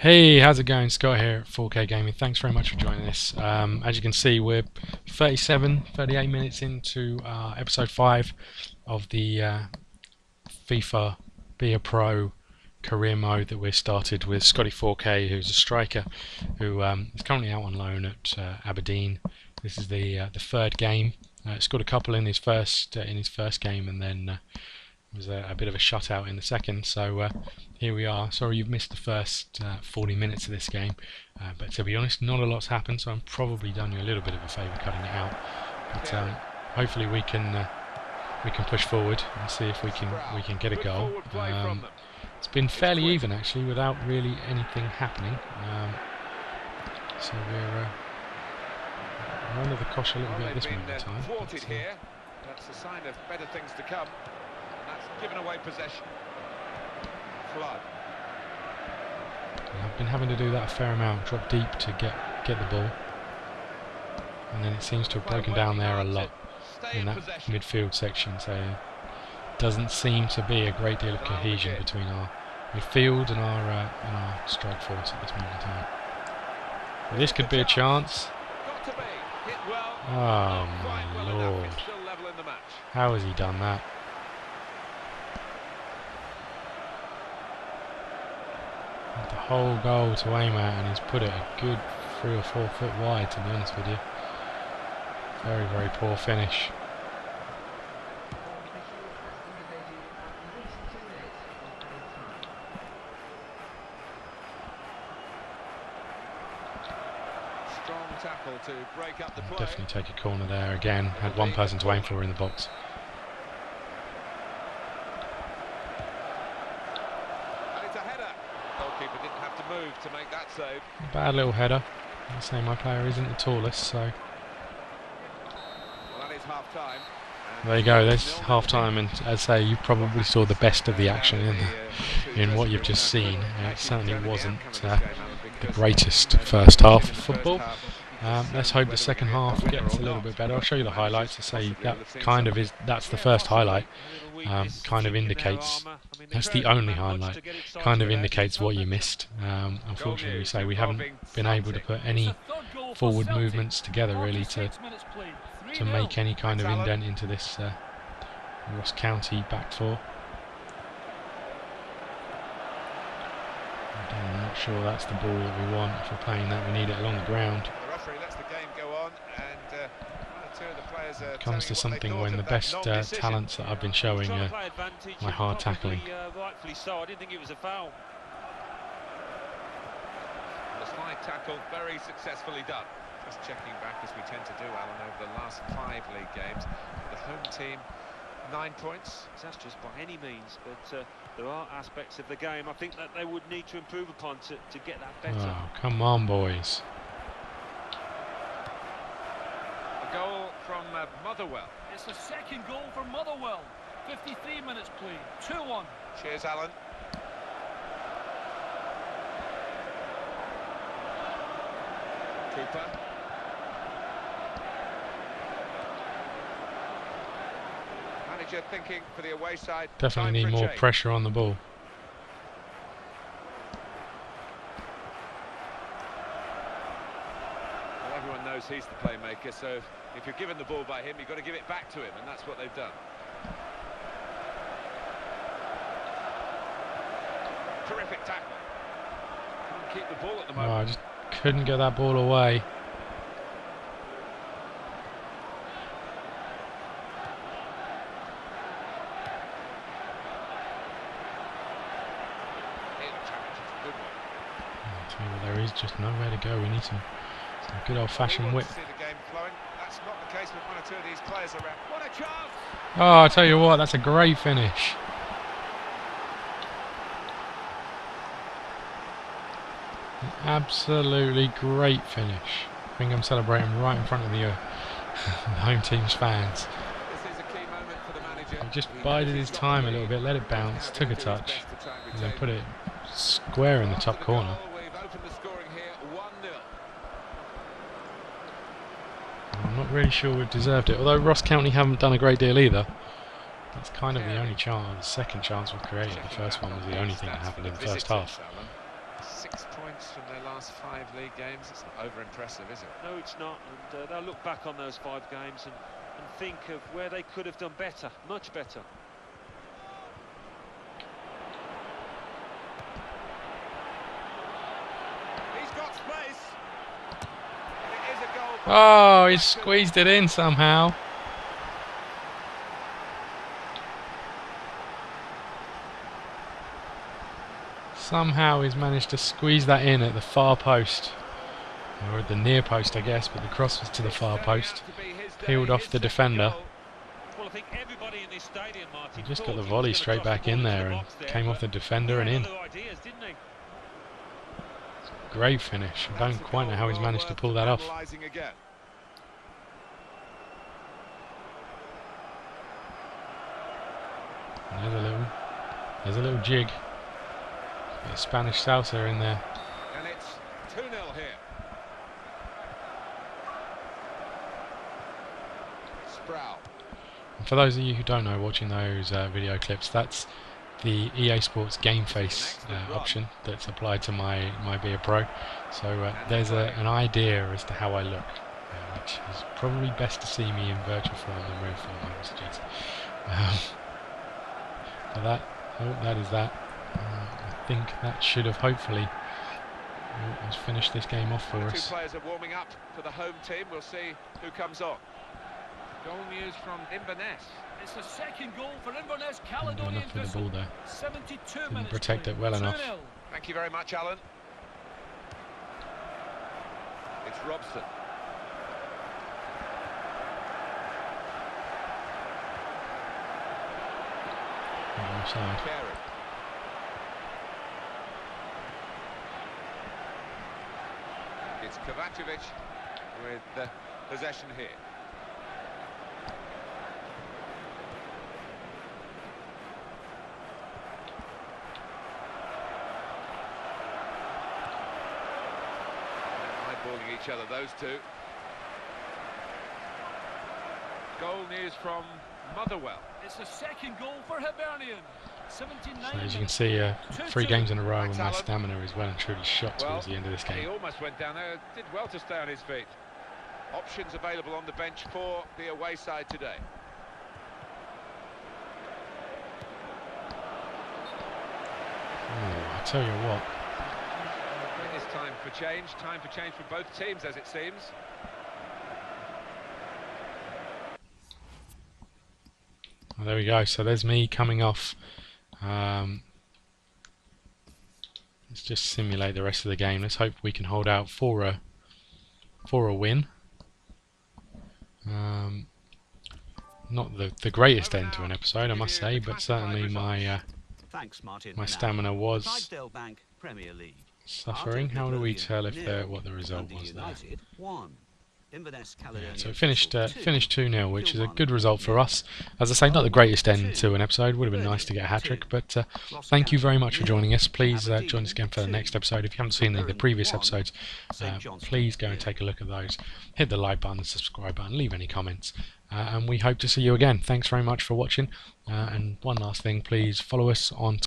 Hey, how's it going? Scott here at 4kGaming. Thanks very much for joining us. As you can see, we're 38 minutes into episode 5 of the FIFA Be a Pro career mode that we started with Scotty 4K, who's a striker who is currently out on loan at Aberdeen. This is the third game. Scored a couple in his first game, and then was a bit of a shutout in the second. So here we are. Sorry you've missed the first 40 minutes of this game, but to be honest, not a lot's happened, so I'm probably done you a little bit of a favour cutting it out. But hopefully we can push forward and see if we can get a goal. It's been fairly even actually, without really anything happening. So we're under the cosh a little bit at this moment in time. That's a sign of better things to come. That's given away possession. Flood. I've been having to do that a fair amount, drop deep to get the ball, and then it seems to have broken down there a lot in that midfield section. So it doesn't seem to be a great deal of cohesion between our midfield and our strike force at this moment in time. But this could be a chance. Oh my lord! How has he done that? The whole goal to aim at, and he's put it a good 3 or 4 foot wide, to be honest with you. Very, very poor finish. Strong tackle to break up the play. Definitely take a corner there again. Had one person to aim for in the box. Goalkeeper didn't have to move to make that save. Bad little header. I'd say my player isn't the tallest, so. Well, that is half time. There you go, there's half time, and as I say, you probably saw the best of the action in what you've just seen. It certainly wasn't the greatest first half of football. Let's hope the second half gets a little bit better. I'll show you the highlights. I say that's the first highlight. Kind of indicates, that's the only highlight, kind of indicates what you missed. Unfortunately, we haven't been able to put any forward movements together really to make any kind of indent into this Ross County back four. I'm not sure that's the ball that we want. If we're playing that, we need it along the ground. The referee lets the game go on, and two of the players are Comes to something when the best talents that I've been showing my hard tackling. Rightfully so. I didn't think it was a foul. The slide tackle very successfully done. Just checking back, as we tend to do, Alan, over the last 5 league games. The home team, 9 points. Disastrous by any means, but there are aspects of the game I think that they would need to improve upon to get that better. Oh, come on, boys. A goal from Motherwell. It's the second goal for Motherwell. 53 minutes played, 2-1. Cheers, Alan. Cooper. Manager thinking for the away side. Definitely need more pressure on the ball. Well, everyone knows he's the playmaker, so if you're given the ball by him, you've got to give it back to him, and that's what they've done. Terrific tackle. Can't keep the ball at the moment. Oh, I just couldn't get that ball away. There is just nowhere to go. We need some good old-fashioned whip. Oh, I tell you what, that's a great finish. An absolutely great finish. I think I'm celebrating right in front of the home team's fans. He just bided his time a little bit, let it bounce, took a touch, and then put it square in the top corner. I'm not really sure we've deserved it, although Ross County haven't done a great deal either. That's kind of the only chance, second chance we've created. The first one was the only thing that happened in the first half. 6 points from their last 5 league games. It's not over-impressive, is it? No, it's not, and they'll look back on those 5 games and think of where they could have done better, much better. He's got space. It is a goal. Oh, he squeezed it in somehow. Somehow he's managed to squeeze that in at the far post. Or at the near post, I guess, but the cross was to the far post. Peeled off the defender. Well, I think everybody in this stadium, Martin, He just got the volley straight back in there and came off the defender and in. Great finish. I don't quite know how he's managed to pull that off. There's a little jig. Bit of Spanish salsa in there. And it's 2-0 here. Sproul. And for those of you who don't know, watching those video clips, that's the EA Sports Game Face option that's applied to my Be A Pro. So there's an idea as to how I look, which is probably best to see me in virtual form than real form, I would suggest. But that is that. I think that should have hopefully finished this game off for us. 2 players are warming up for the home team. We'll see who comes on. Goal news from Inverness. It's the second goal for Inverness Caledonian. Enough with the ball there. 72 Didn't minutes. protect it well enough. Thank you very much, Alan. It's Robson. Offside. Carey. It's Kovacevic with the possession here. Eyeballing each other, those two. Goal news from Motherwell. It's the second goal for Hibernian. 79. So as you can see, 3 games in a row and my stamina is well and truly shot towards the end of this He game. almost went down there, did well to stay on his feet. Options available on the bench for the away side today. Oh, I tell you what. It is time for change for both teams as it seems. Well, there we go. So there's me coming off. Let's just simulate the rest of the game. Let's hope we can hold out for a win. Not the greatest end to an episode, I must say, but certainly my stamina was suffering. How do we tell if what the result was there? Yeah, so it finished 2-0, which is a good result for us. As I say, not the greatest end to an episode. Would have been nice to get a hat-trick, but thank you very much for joining us. Please join us again for the next episode. If you haven't seen the previous episodes, please go and take a look at those. Hit the like button, the subscribe button, leave any comments, and we hope to see you again. Thanks very much for watching, and one last thing, please follow us on